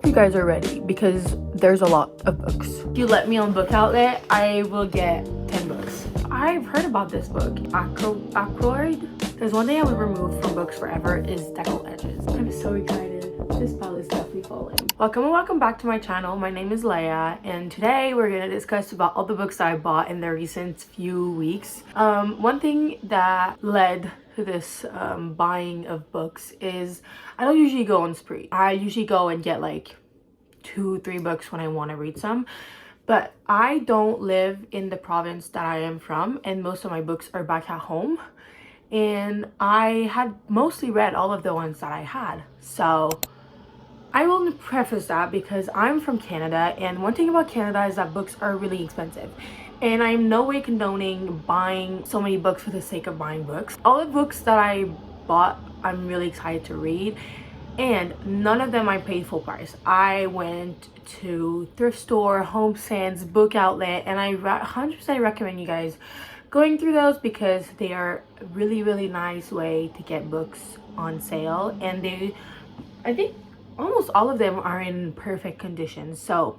You guys are ready because there's a lot of books. If you let me on Book Outlet, I will get 10 books. I've heard about this book, Acroyd. There's one thing I would remove from books forever is decal edges. I'm so excited. This bell is definitely falling. Welcome back to my channel. My name is Leia, and today we're gonna discuss about all the books that I bought in the recent few weeks. One thing that led to this buying of books is I don't usually go on spree. I usually go and get like 2-3 books when I want to read some, but I don't live in the province that I am from, and most of my books are back at home, and I had mostly read all of the ones that I had. So I will preface that because I'm from Canada, and one thing about Canada is that books are really expensive, and I'm no way condoning buying so many books for the sake of buying books. All the books that I bought, I'm really excited to read, and none of them I paid full price. I went to thrift store, Home Sense, Book Outlet, and I 100% recommend you guys going through those because they are a really nice way to get books on sale, and I think almost all of them are in perfect condition. So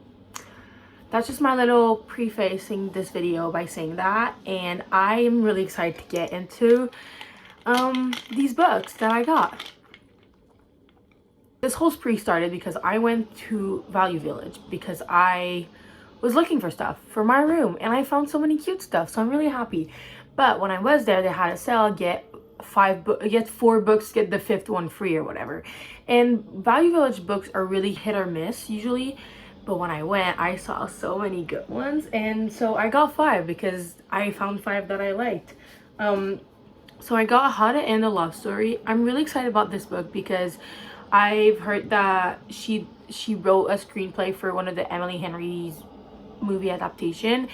that's just my little prefacing this video by saying that, and I am really excited to get into these books that I got. This whole spree started because I went to Value Village because I was looking for stuff for my room, and I found so many cute stuff, so I'm really happy. But when I was there, they had a sale, get 4 books, get the 5th one free or whatever. And Value Village books are really hit or miss usually, but when I went, I saw so many good ones, and so I got 5 because I found 5 that I liked. So I got How to End a Love Story. I'm really excited about this book because I've heard that she wrote a screenplay for one of the Emily Henry's movie adaptation,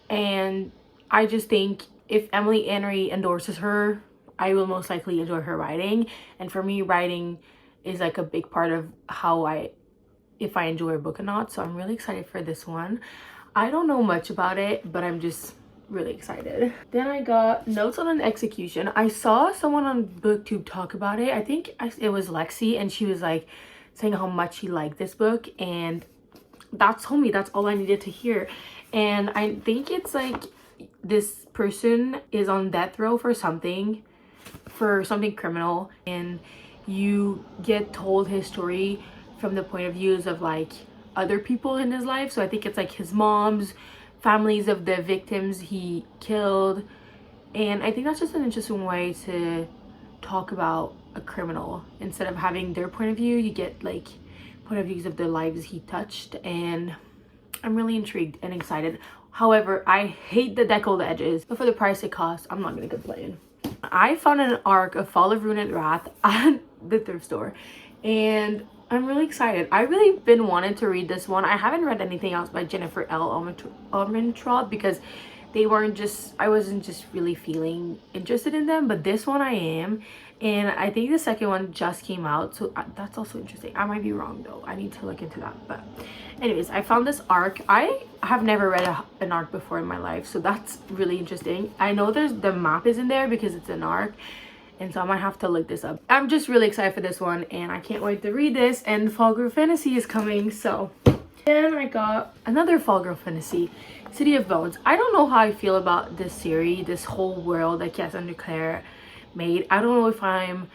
and I just think if Emily Henry endorses her, I will most likely enjoy her writing. And for me, writing is like a big part of if I enjoy a book or not. So I'm really excited for this one. I don't know much about it, but I'm just really excited. Then I got Notes on an Execution. I saw someone on BookTube talk about it. I think it was Lexi, and she was like saying how much she liked this book, and that's all I needed to hear. And I think it's like this person is on death row for something criminal, and you get told his story from the point of views of like other people in his life. So I think it's like his mom's families of the victims he killed, and I think that's just an interesting way to talk about a criminal. Instead of having their point of view, you get like point of views of the lives he touched, and I'm really intrigued and excited. However, I hate the deckled edges, but for the price it costs, I'm not gonna complain. I found an arc of Fall of Ruined Wrath at the thrift store, and I'm really excited. I really been wanting to read this one. I haven't read anything else by Jennifer L. Armentrout because I wasn't just really feeling interested in them, but this one I am, and I think the second one just came out, so that's also interesting. I might be wrong though, I need to look into that. But anyways, I found this arc. I have never read an arc before in my life, so that's really interesting. I know the map is in there because it's an arc, and so I might have to look this up. I'm just really excited for this one, and I can't wait to read this. And Fall Girl Fantasy is coming, so then I got another Fall Girl Fantasy, City of Bones. I don't know how I feel about this series, this whole world that Cass and Claire made. I don't know if I'm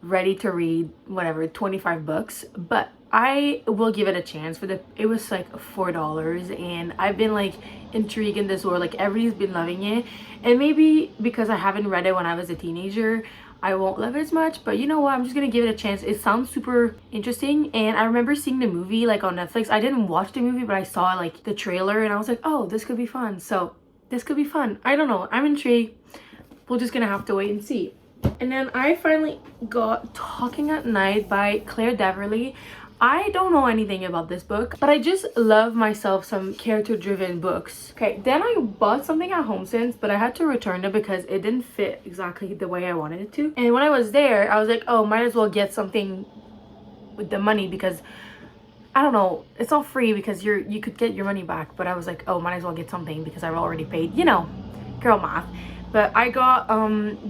ready to read whatever 25 books, but I will give it a chance. It was like $4, and I've been like intrigued in this world. Like everybody's been loving it, and maybe because I haven't read it when I was a teenager, I won't love it as much. But you know what, I'm just gonna give it a chance. It sounds super interesting, and I remember seeing the movie like on Netflix. I didn't watch the movie, but I saw like the trailer, and I was like, oh, this could be fun. So this could be fun. I don't know, I'm intrigued. We're just gonna have to wait and see. And then I finally got Talking at Night by Claire Deverley. I don't know anything about this book, but I just love myself some character-driven books. Okay, then I bought something at Home Sense, but I had to return it because it didn't fit exactly the way I wanted it to. And when I was there, I was like, oh, might as well get something with the money because, I don't know, it's not free because you could get your money back. But I was like, oh, might as well get something because I've already paid, you know, girl math. But I got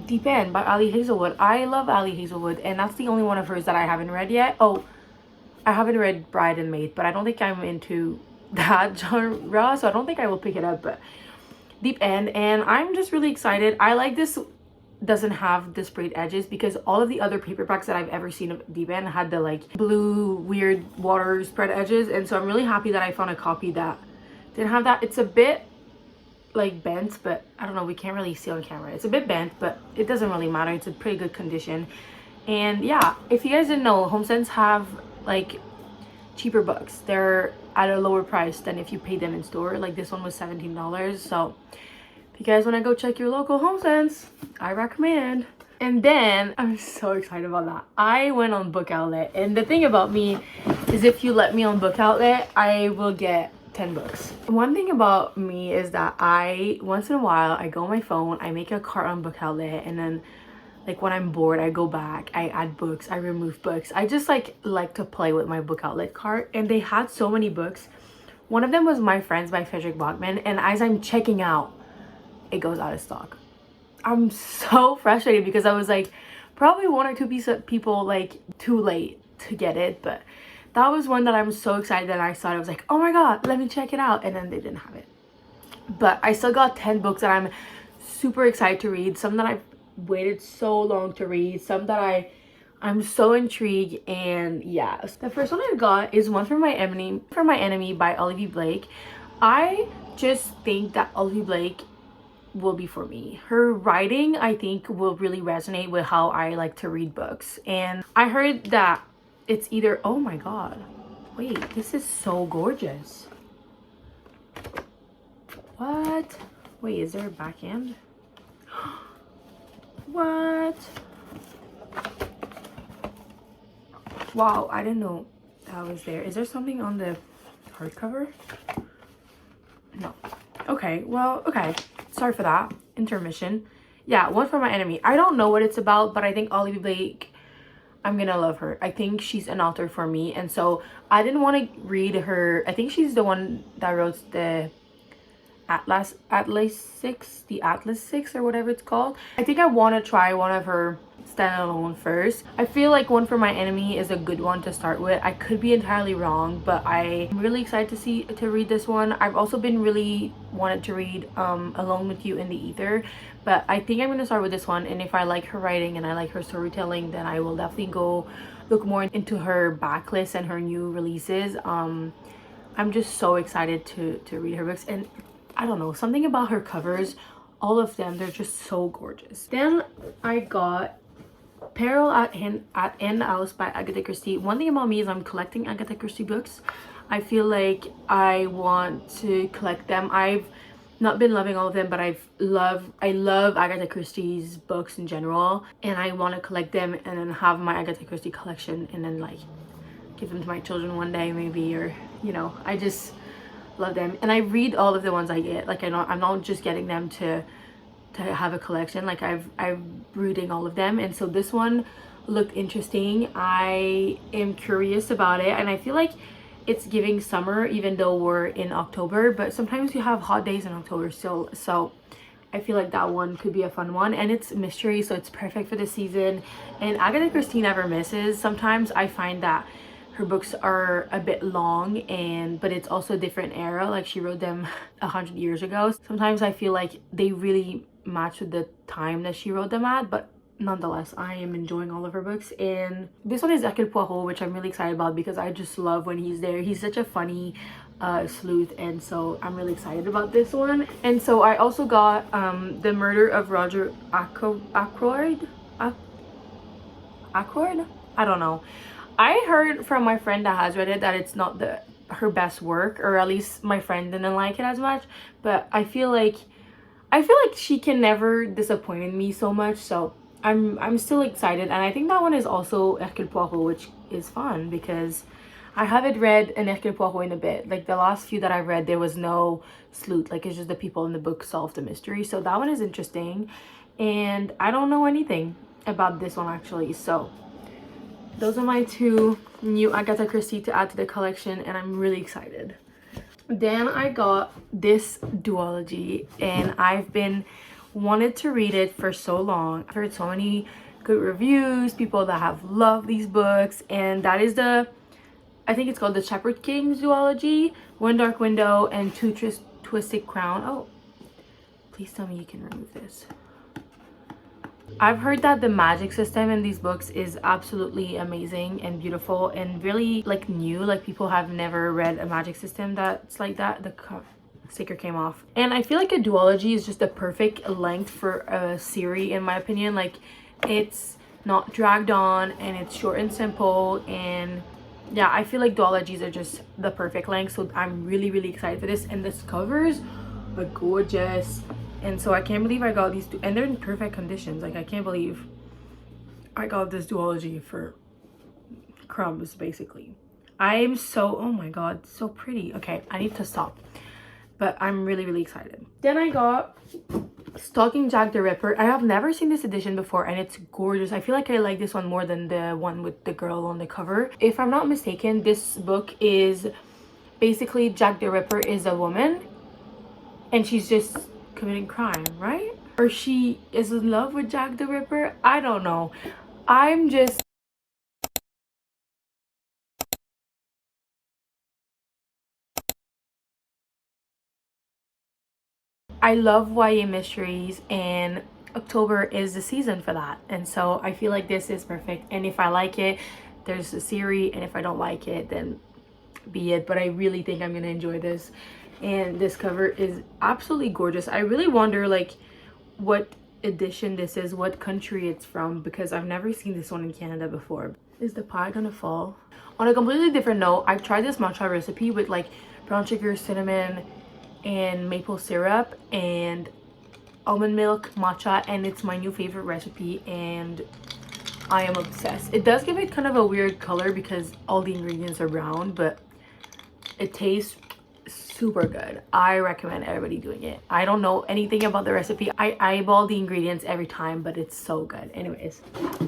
Deep End by Ali Hazelwood. I love Ali Hazelwood, and that's the only one of hers that I haven't read yet. Oh, I haven't read Bride and Maid, but I don't think I'm into that genre, so I don't think I will pick it up. But Deep End, and I'm just really excited. I like this doesn't have the sprayed edges, because all of the other paperbacks that I've ever seen of Deep End had the like blue weird water spread edges, and so I'm really happy that I found a copy that didn't have that. It's a bit like bent, but I don't know, we can't really see on camera. It's a bit bent, but it doesn't really matter. It's a pretty good condition. And yeah, if you guys didn't know, HomeSense have like cheaper books. They're at a lower price than if you pay them in store. Like this one was $17, so if you guys want to go check your local HomeSense, I recommend. And then I'm so excited about that. I went on Book Outlet, and the thing about me is if you let me on Book Outlet, I will get 10 books. One thing about me is that I once in a while I go on my phone, I make a cart on Book Outlet, and then like when I'm bored I go back, I add books, I remove books. I just like to play with my Book Outlet cart, and they had so many books. One of them was My Friends by Frederick Bachman, and as I'm checking out, it goes out of stock. I'm so frustrated because I was like probably one or two people like too late to get it, but that was one that I'm so excited that I saw it. I was like, oh my god, let me check it out, and then they didn't have it. But I still got 10 books that I'm super excited to read. Some that I've waited so long to read, some that I'm so intrigued. And yeah, the first one I got is One for My Enemy by Olivia Blake. I just think that Olivia Blake will be for me. Her writing, I think, will really resonate with how I like to read books. And I heard that it's either, oh my god, wait, this is so gorgeous. What? Wait, is there a backhand? What? Wow, I didn't know that was there. Is there something on the hardcover? No. Okay, well, okay. Sorry for that intermission. Yeah, One for My Enemy. I don't know what it's about, but I think Olivia Blake, I'm gonna love her. I think she's an author for me, and so I didn't want to read her. I think she's the one that wrote the Atlas 6 or whatever it's called. I think I want to try one of her standalone first. I feel like One for My Enemy is a good one to start with. I could be entirely wrong, but I'm really excited to read this one. I've also been really wanted to read Alone with You in the Ether, but I think I'm going to start with this one, and if I like her writing and I like her storytelling, then I will definitely go look more into her backlist and her new releases. I'm just so excited to read her books, and I don't know, something about her covers, all of them, they're just so gorgeous. Then I got Peril at End House by Agatha Christie. One thing about me is I'm collecting Agatha Christie books. I feel like I want to collect them. I've not been loving all of them, but I love Agatha Christie's books in general, and I want to collect them and then have my Agatha Christie collection and then like give them to my children one day maybe, or you know, I just love them. And I read all of the ones I get. Like I'm not just getting them to have a collection. Like I'm reading all of them, and so this one looked interesting. I am curious about it, and I feel like it's giving summer even though we're in October, but sometimes you have hot days in October still, so I feel like that one could be a fun one. And it's mystery, so it's perfect for the season, and Agatha Christie never misses. Sometimes I find that her books are a bit long, but it's also a different era, like she wrote them 100 years ago. Sometimes I feel like they really match with the time that she wrote them at, but nonetheless, I am enjoying all of her books. And this one is Hercule Poirot, which I'm really excited about because I just love when he's there. He's such a funny sleuth, and so I'm really excited about this one. And so I also got The Murder of Roger Ackroyd? Ackroyd? I don't know. I heard from my friend that has read it that it's not her best work, or at least my friend didn't like it as much, but I feel like she can never disappoint me so much, so I'm still excited. And I think that one is also Hercule Poirot, which is fun because I haven't read an Hercule Poirot in a bit. Like the last few that I've read, there was no sleuth, like it's just the people in the book solve the mystery, so that one is interesting. And I don't know anything about this one actually, so those are my two new Agatha Christie to add to the collection, and I'm really excited. Then I got this duology, and I've been wanted to read it for so long. I've heard so many good reviews, people that have loved these books, and that is the I think it's called The Shepherd King's duology, One Dark Window, and Two Twisted Crown. Oh, please tell me you can remove this. I've heard that the magic system in these books is absolutely amazing and beautiful and really like new. Like people have never read a magic system that's like that. The sticker came off. And I feel like a duology is just the perfect length for a series in my opinion. Like it's not dragged on and it's short and simple, and yeah, I feel like duologies are just the perfect length. So I'm really excited for this, and this covers are gorgeous. And so I can't believe I got these two, and they're in perfect conditions. Like I can't believe I got this duology for crumbs basically. I'm so, oh my god, so pretty. Okay, I need to stop, but I'm really excited. Then I got Stalking Jack the Ripper. I have never seen this edition before, and it's gorgeous. I feel like I like this one more than the one with the girl on the cover. If I'm not mistaken, this book is basically Jack the Ripper is a woman and she's just committing crime, right? Or she is in love with Jack the Ripper. I don't know. I'm just I love YA mysteries, and October is the season for that. And so I feel like this is perfect. And if I like it, there's a series, and if I don't like it, then be it. But I really think I'm gonna enjoy this, and this cover is absolutely gorgeous. I really wonder like what edition this is, what country it's from, because I've never seen this one in Canada before. Is the pie gonna fall? On a completely different note, I've tried this matcha recipe with like brown sugar, cinnamon, and maple syrup and almond milk matcha, and it's my new favorite recipe and I am obsessed. It does give it kind of a weird color because all the ingredients are brown, but it tastes super good. I recommend everybody doing it. I don't know anything about the recipe. I eyeball the ingredients every time, but it's so good. Anyways,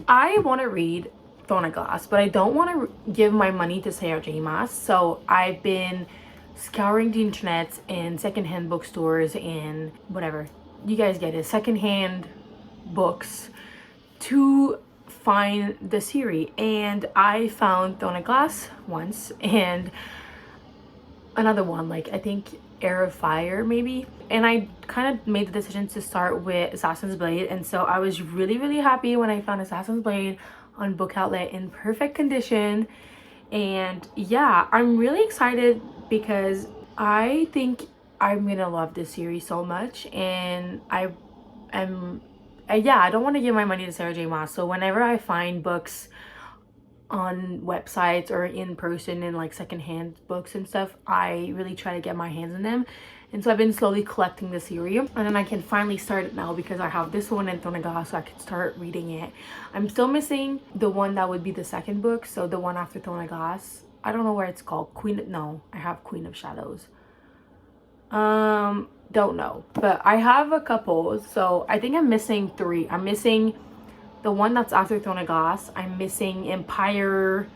I want to read Throne of Glass, but I don't want to give my money to Sarah J Maas, so I've been scouring the internet and secondhand bookstores and whatever, you guys get it, secondhand books to find the series. And I found Throne of Glass once and another one, like I think Air of Fire maybe, and I kind of made the decision to start with Assassin's Blade. And so I was really happy when I found Assassin's Blade on Book Outlet in perfect condition. And yeah, I'm really excited because I think I'm gonna love this series so much, and I don't want to give my money to Sarah J Maas. So whenever I find books on websites or in person in like secondhand books and stuff, I really try to get my hands on them. And so I've been slowly collecting the series, and then I can finally start it now because I have this one in Throne of Glass, so I can start reading it. I'm still missing the one that would be the second book, so the one after Throne of Glass. I don't know what it's called. I have Queen of Shadows. Don't know, but I have a couple, so I think I'm missing 3. I'm missing the one that's after Throne of Glass. I'm missing Empire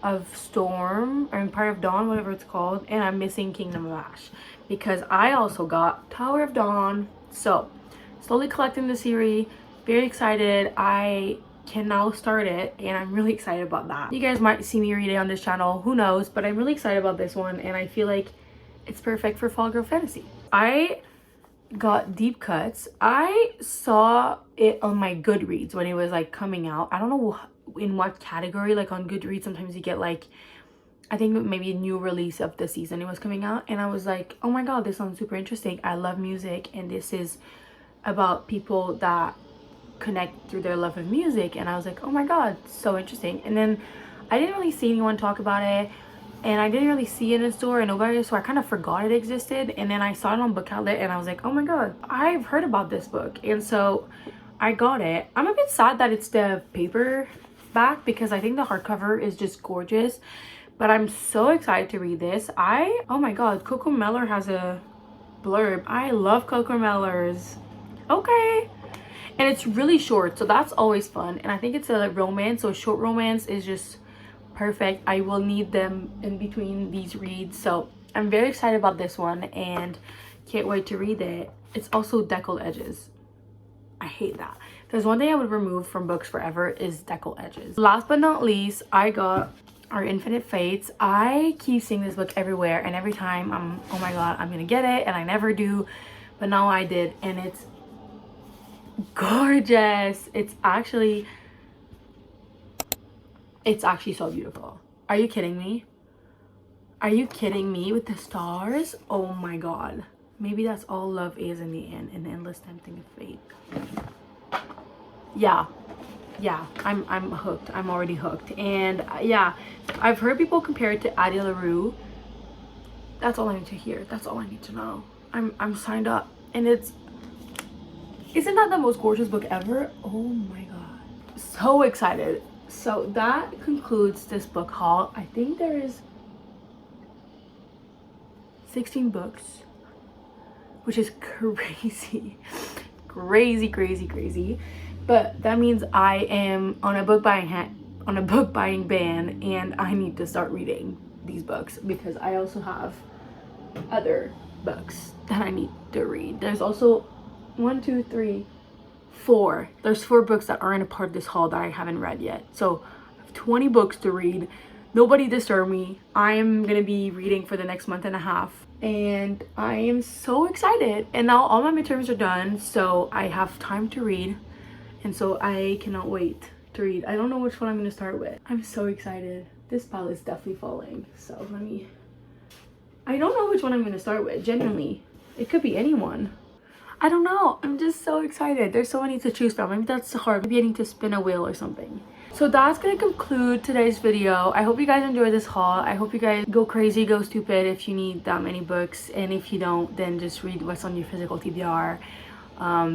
of Storm or Empire of Dawn, whatever it's called, and I'm missing Kingdom of Ash because I also got Tower of Dawn. So slowly collecting the series, very excited. I can now start it, and I'm really excited about that. You guys might see me read it on this channel, who knows, but I'm really excited about this one, and I feel like it's perfect for Fall Girl Fantasy. I got Deep Cuts. I saw it on my Goodreads when it was like coming out. I don't know in what category, like on Goodreads sometimes you get like, I think maybe a new release of the season it was coming out, and I was like, oh my god, this sounds super interesting. I love music, and this is about people that connect through their love of music, and I was like, oh my god, so interesting. And then I didn't really see anyone talk about it, and I didn't really see it in a store and nobody, so I kind of forgot it existed. And then I saw it on Book Outlet, and I was like, oh my god, I've heard about this book, and so I got it. I'm a bit sad that it's the paperback because I think the hardcover is just gorgeous, but I'm so excited to read this. Oh my god, Coco Mellar has a blurb. I love Coco Mellars. Okay. And it's really short, so that's always fun. And I think it's a romance, so short romance is just perfect. I will need them in between these reads, so I'm very excited about this one and can't wait to read it. It's also deckled edges. I hate that. There's one thing I would remove from books forever is deckled edges. Last but not least, I got Our Infinite Fates. I keep seeing this book everywhere, and every time I'm, oh my god, I'm gonna get it, and I never do, but now I did, and it's gorgeous. It's actually so beautiful. Are you kidding me? Are you kidding me with the stars? Oh my god. Maybe that's all love is in the end, an endless tempting of fate. Yeah, I'm hooked. I'm already hooked. And yeah, I've heard people compare it to Addie LaRue. That's all I need to hear. That's all I need to know. I'm signed up. And isn't that the most gorgeous book ever? Oh my god, so excited. So that concludes this book haul. I think there is 16 books, which is crazy. Crazy. But that means I am on a book buying ban, and I need to start reading these books because I also have other books that I need to read. There's also 1, 2, 3, 4. There's 4 books that aren't a part of this haul that I haven't read yet. So I have 20 books to read. Nobody disturb me. I am gonna be reading for the next month and a half, and I am so excited. And now all my midterms are done, so I have time to read, and so I cannot wait to read. I don't know which one I'm gonna start with. I'm so excited. This palette's definitely falling, so I don't know which one I'm gonna start with, genuinely. It could be anyone. I don't know. I'm just so excited. There's so many to choose from. Maybe that's hard. Maybe I need to spin a wheel or something. So that's gonna conclude today's video. I hope you guys enjoyed this haul. I hope you guys go crazy, go stupid if you need that many books. And if you don't, then just read what's on your physical TBR.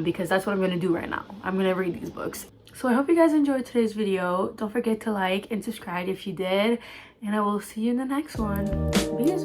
Because that's what I'm gonna do right now. I'm gonna read these books. So I hope you guys enjoyed today's video. Don't forget to like and subscribe if you did. And I will see you in the next one. Bisous.